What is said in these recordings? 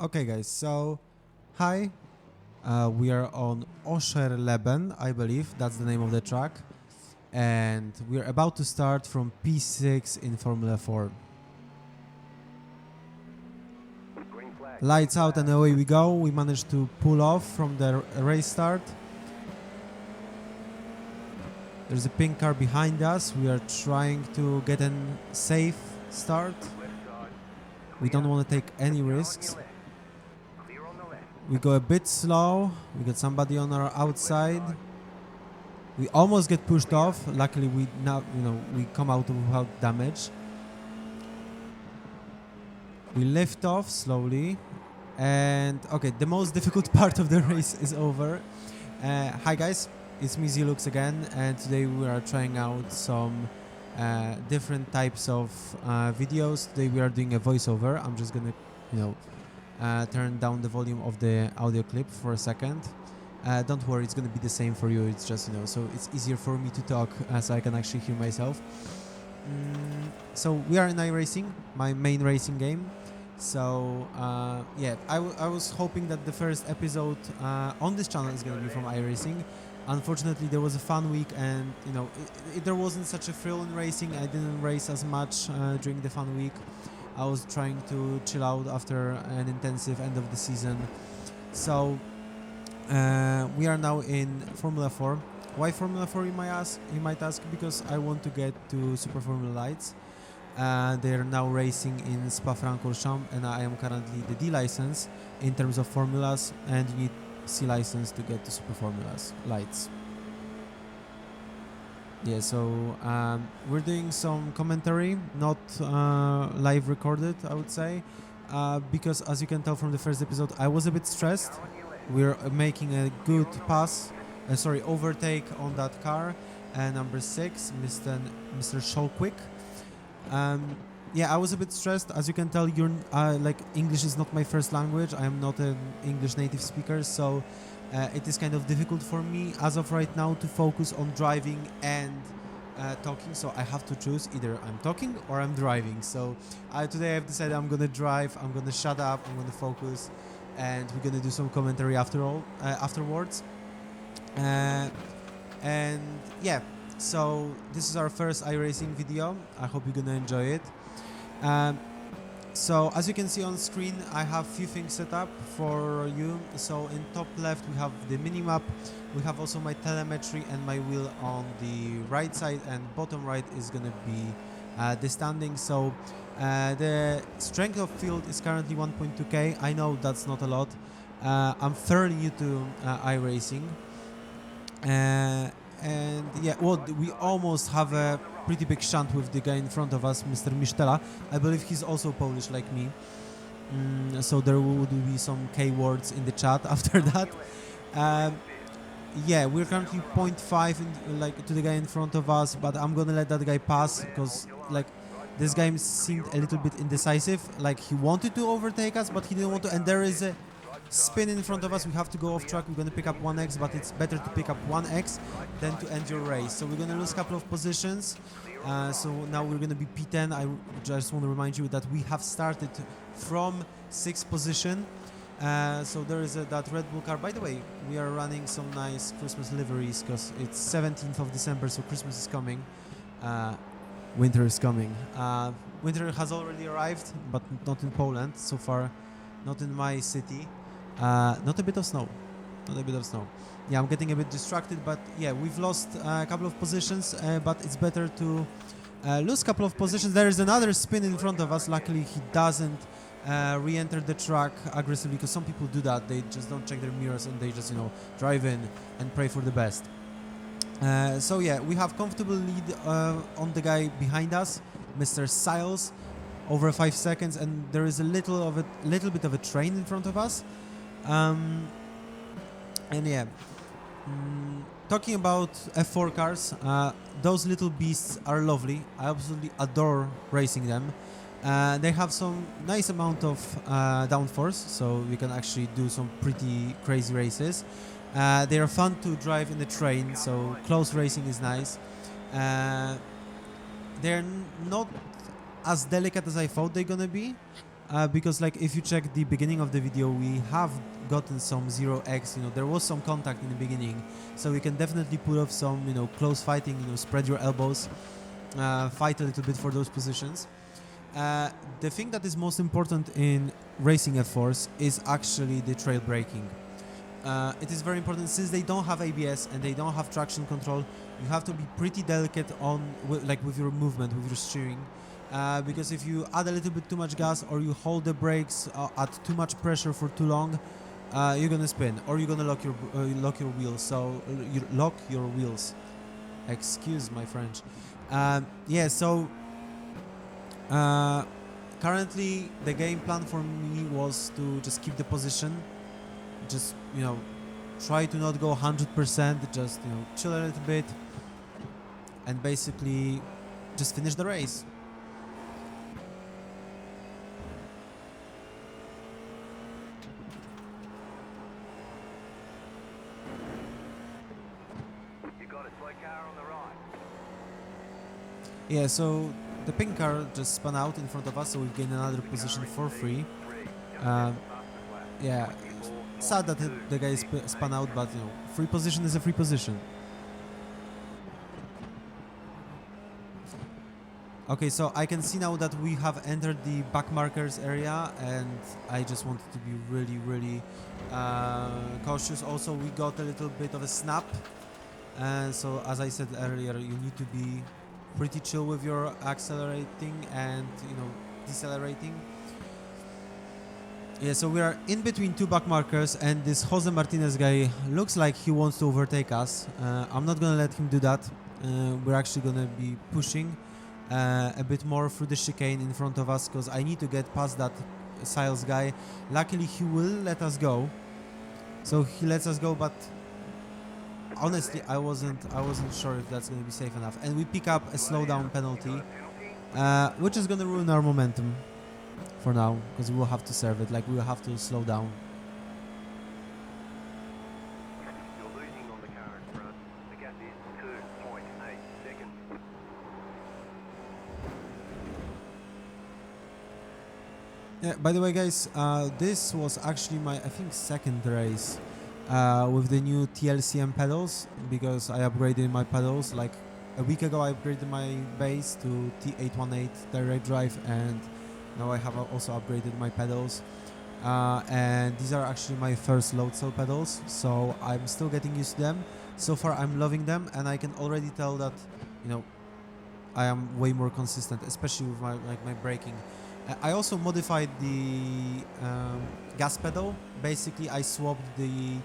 Okay guys, so hi, we are on Osher Leben, I believe that's the name of the track, and we're about to start from P6 in Formula 4. Lights out and away we go. We managed to pull off from the race start. There's a pink car behind us. We are trying to get a safe start. We don't want to take any risks. We go a bit slow. We got somebody on our outside. We almost get pushed off. Luckily, we come out without damage. We lift off slowly, and okay, the most difficult part of the race is over. Hi guys, it's me Zilux again, and today we are trying out some different types of videos. Today we are doing a voiceover. I'm just gonna, turn down the volume of the audio clip for a second. Don't worry, it's gonna be the same for you. It's just, so it's easier for me to talk so I can actually hear myself. So we are in iRacing, my main racing game. So yeah, I was hoping that the first episode on this channel is gonna be from iRacing. Unfortunately, there was a fun week, and there wasn't such a thrill in racing. I didn't race as much during the fun week. I was trying to chill out after an intensive end of the season. So we are now in Formula 4. Why Formula 4, you might ask? Because I want to get to Super Formula Lights. They are now racing in Spa-Francorchamps, and I am currently the D license in terms of formulas, and you need C license to get to Super Formulas Lights. Yeah, so we're doing some commentary, not live recorded, I would say, because as you can tell from the first episode, I was a bit stressed. We're making a good overtake on that car, number 6, Mr. Scholquick. Yeah, I was a bit stressed. As you can tell, English is not my first language. I am not an English native speaker, so it is kind of difficult for me as of right now to focus on driving and talking. So I have to choose, either I'm talking or I'm driving. So today I've decided I'm gonna drive. I'm gonna shut up. I'm gonna focus, and we're gonna do some commentary afterwards. And yeah. So this is our first iRacing video. I hope you're gonna enjoy it. So as you can see on screen, I have few things set up for you. So in top left we have the minimap. We have also my telemetry and my wheel on the right side, and bottom right is gonna be the standing. So the strength of field is currently 1.2k. I know that's not a lot. I'm fairly new to iRacing. And yeah, we almost have a pretty big shunt with the guy in front of us, Mr. Mishtela. I believe he's also Polish like me. So there would be some K words in the chat after that. Yeah, we're currently 0.5 to the guy in front of us, but I'm gonna let that guy pass because this guy seemed a little bit indecisive. He wanted to overtake us, but he didn't want to. And there is a spin in front of us. We have to go off track. We're going to pick up 1x, but it's better to pick up 1x than to end your race. So we're going to lose a couple of positions. So now we're going to be P10. I just want to remind you that we have started from 6th position. So there is that Red Bull car. By the way, we are running some nice Christmas liveries because it's 17th of December, so Christmas is coming. Winter is coming. Winter has already arrived, but not in Poland so far, not in my city. Not a bit of snow. Yeah, I'm getting a bit distracted, but yeah, we've lost a couple of positions, but it's better to lose a couple of positions. There is another spin in front of us. Luckily, he doesn't re-enter the track aggressively, because some people do that. They just don't check their mirrors and they just, drive in and pray for the best. So yeah, we have comfortable lead on the guy behind us, Mr. Siles, over 5 seconds, and there is a little bit of a train in front of us. And yeah, talking about F4 cars, those little beasts are lovely. I absolutely adore racing them. They have some nice amount of downforce, so we can actually do some pretty crazy races. They are fun to drive in the train, so close racing is nice. They're not as delicate as I thought they're gonna be. because like if you check the beginning of the video, we have gotten some 0x, you know, there was some contact in the beginning, so we can definitely put off some, you know, close fighting, you know, spread your elbows, fight a little bit for those positions. The thing that is most important in racing F4s is actually the trail braking. It is very important since they don't have ABS and they don't have traction control. You have to be pretty delicate on with your movement, with your steering, because if you add a little bit too much gas or you hold the brakes at too much pressure for too long, you're gonna spin or you're gonna lock your wheels. So you lock your wheels. Excuse my French. Yeah. So currently the game plan for me was to just keep the position. Just, you know, try to not go 100%, just, you know, chill a little bit and basically just finish the race. You got a slow car on the right. Yeah, so the pink car just spun out in front of us, so we gained another position for free. Yeah. Sad that the guy spun out, but you know, free position is a free position. Okay, so I can see now that we have entered the back markers area, and I just wanted to be really cautious. Also, we got a little bit of a snap, and so as I said earlier, you need to be pretty chill with your accelerating and, you know, decelerating. Yeah, so we are in between two back markers, and this Jose Martinez guy looks like he wants to overtake us. I'm not gonna let him do that. We're actually gonna be pushing a bit more through the chicane in front of us, because I need to get past that Siles guy. Luckily, he will let us go. So he lets us go, but honestly, I wasn't sure if that's gonna be safe enough. And we pick up a slowdown penalty, which is gonna ruin our momentum for now, because we will have to serve it, like we will have to slow down. You're losing on the car in front. The gap is 2.8 seconds. Yeah, by the way, guys, this was actually my, I think, second race with the new TLCM pedals, because I upgraded my pedals. Like a week ago, I upgraded my base to T818 direct drive, and now I have also upgraded my pedals, and these are actually my first load cell pedals, so I'm still getting used to them. So far I'm loving them, and I can already tell that, you know, I am way more consistent, especially with my braking. I also modified the gas pedal. Basically, I swapped the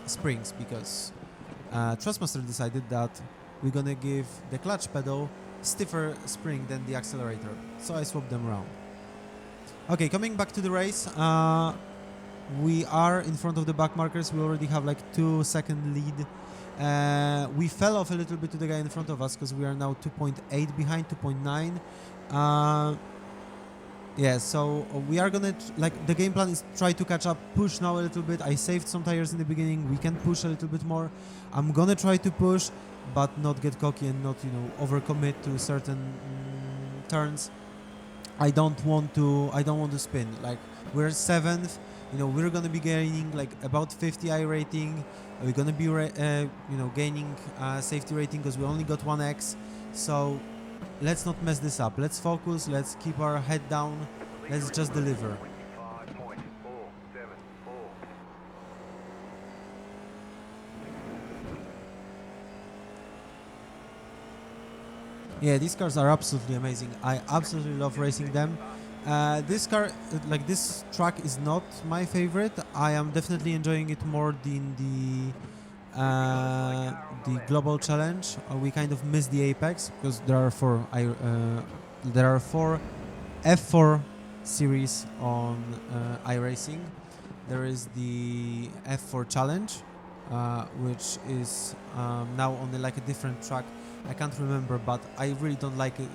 springs because Trustmaster decided that we're gonna give the clutch pedal stiffer spring than the accelerator, so I swapped them around. Okay, coming back to the race, we are in front of the back markers. We already have like 2-second lead. We fell off a little bit to the guy in front of us, because we are now 2.8 behind, 2.9. Yeah, so we are gonna, the game plan is try to catch up, push now a little bit. I saved some tires in the beginning. We can push a little bit more. I'm gonna try to push, but not get cocky and not, you know, overcommit to certain turns. I don't want to spin. Like, we're 7th, you know, we're gonna be gaining like about 50 I rating. We're gonna be gaining safety rating, because we only got 1x. So let's not mess this up. Let's focus, let's keep our head down, let's just deliver. 25.474. Yeah, these cars are absolutely amazing. I absolutely love racing them. This car, this track is not my favorite. I am definitely enjoying it more than the global challenge. We kind of missed the apex, because there are four F4 series on iRacing. There is the F4 challenge, which is now on a different track. I can't remember, but I really don't like it.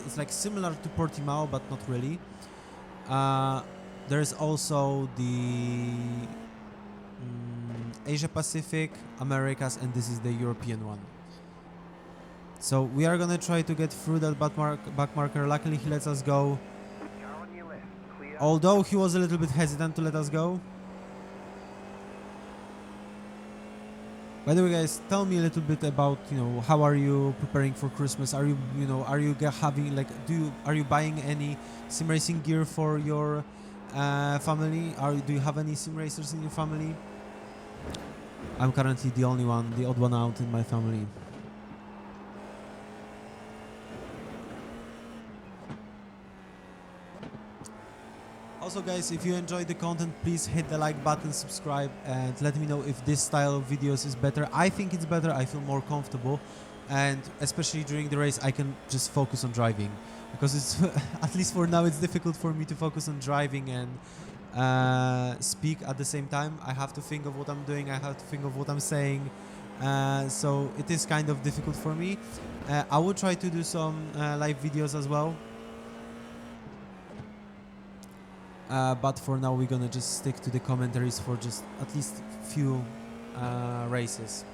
It's like similar to Portimao, but not really. There's also the Asia Pacific, Americas, and this is the European one. So we are gonna try to get through that back marker. Luckily, he lets us go. Car on your left, Although he was a little bit hesitant to let us go. By the way, guys, tell me a little bit about, you know, how are you preparing for Christmas? Are you, you know, are you having like, are you buying any sim racing gear for your family? Do you have any sim racers in your family? I'm currently the only one, the odd one out in my family. Also, guys, if you enjoyed the content, please hit the like button, subscribe, and let me know if this style of videos is better. I think it's better. I feel more comfortable, and especially during the race, I can just focus on driving, because it's at least for now it's difficult for me to focus on driving and speak at the same time. I have to think of what I'm doing. I have to think of what I'm saying. So it is kind of difficult for me. I will try to do some live videos as well. But for now we're gonna just stick to the commentaries for just at least few races.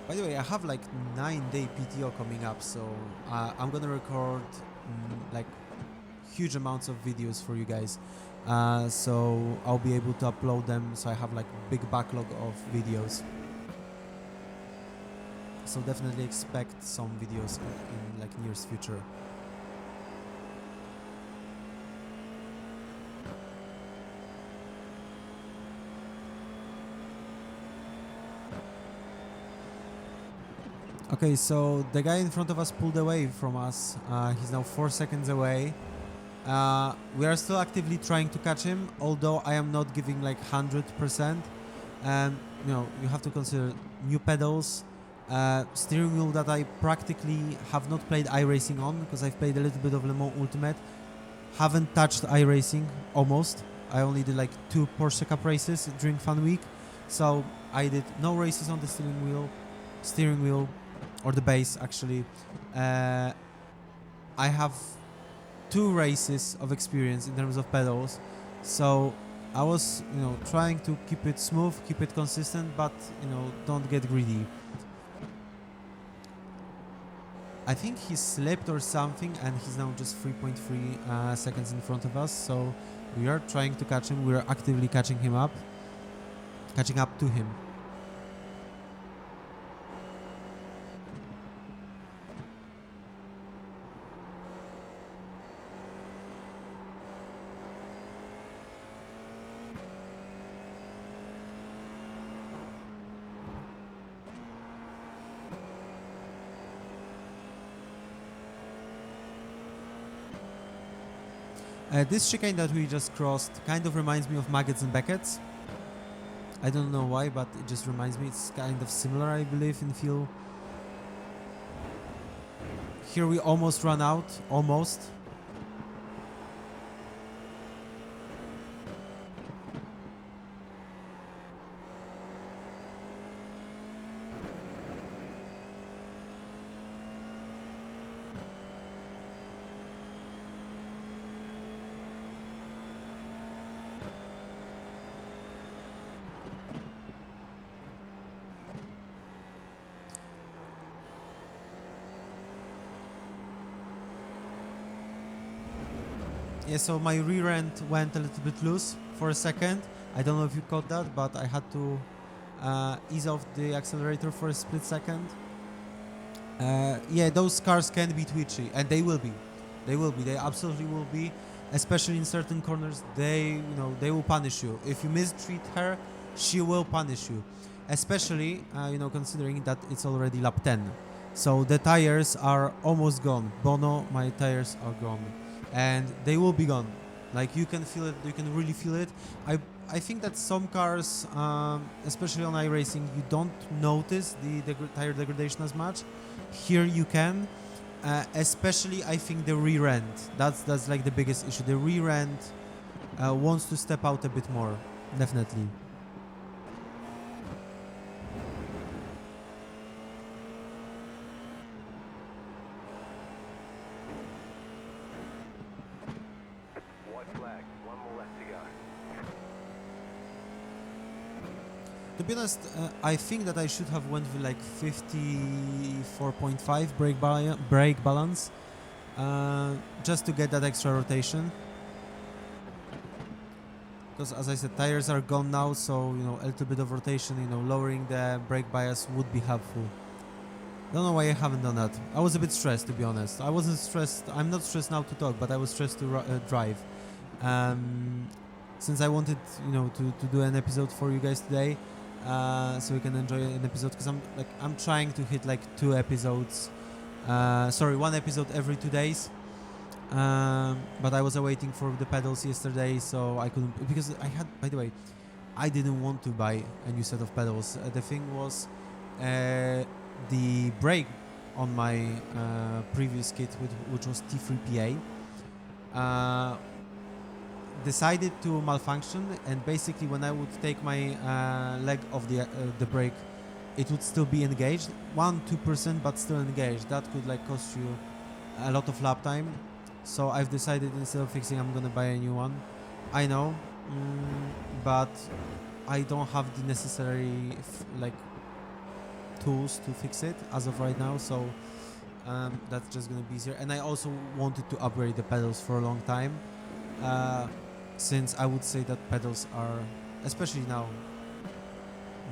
By the way, I have like 9-day PTO coming up, so I'm gonna record like huge amounts of videos for you guys. So I'll be able to upload them, so I have like big backlog of videos. So definitely expect some videos in like nearest future. Okay, so the guy in front of us pulled away from us. He's now 4 seconds away. We are still actively trying to catch him, although I am not giving like 100%. And you know, you have to consider new pedals, steering wheel that I practically have not played iRacing on, because I've played a little bit of Le Mans Ultimate. Haven't touched iRacing almost. I only did like 2 Porsche Cup races during Fun Week, so I did no races on the steering wheel. Or the base, actually. I have 2 races of experience in terms of pedals, so I was, you know, trying to keep it smooth, keep it consistent, but, you know, don't get greedy. I think he slipped or something, and he's now just 3.3 seconds in front of us, so we are trying to catch him. We are actively catching up to him. This chicane that we just crossed kind of reminds me of Maggots and Beckett's. I don't know why, but it just reminds me. It's kind of similar, I believe, in feel. Here we almost run out. Almost. Yeah, so my rear end went a little bit loose for a second. I don't know if you caught that, but I had to ease off the accelerator for a split second. Yeah, those cars can be twitchy, and they will be. They absolutely will be. Especially in certain corners, they will punish you. If you mistreat her, she will punish you. Especially, considering that it's already lap 10. So the tires are almost gone. Bono, my tires are gone. And they will be gone. Like, you can feel it, you can really feel it. I think that some cars, especially on iRacing, you don't notice the tire degradation as much. Here you can, especially I think the rear end. That's like the biggest issue. The rear end wants to step out a bit more, definitely. To be honest, I think that I should have went with like 54.5 brake balance, just to get that extra rotation. Because as I said, tires are gone now, so you know, a little bit of rotation, you know, lowering the brake bias would be helpful. Don't know why I haven't done that. I was a bit stressed, to be honest. I wasn't stressed. I'm not stressed now to talk, but I was stressed to drive. Since I wanted, you know, to do an episode for you guys today, so we can enjoy an episode. Because I'm trying to hit like 2 episodes. Sorry, 1 episode every 2 days. But I was awaiting for the pedals yesterday, so I couldn't, because I had, by the way, I didn't want to buy a new set of pedals. The thing was, the brake on my previous kit, which was T3PA, decided to malfunction, and basically when I would take my leg off the brake, it would still be engaged, 1-2%, but still engaged. That could like cost you a lot of lap time. So I've decided, instead of fixing, I'm gonna buy a new one. I know, but I don't have the necessary like tools to fix it as of right now. So that's just gonna be easier. And I also wanted to upgrade the pedals for a long time, since I would say that pedals are, especially now,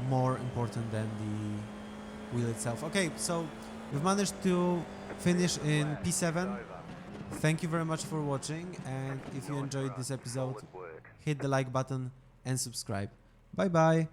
more important than the wheel itself. Okay, so we've managed to finish in P7. Thank you very much for watching, and if you enjoyed this episode, hit the like button and subscribe. Bye bye!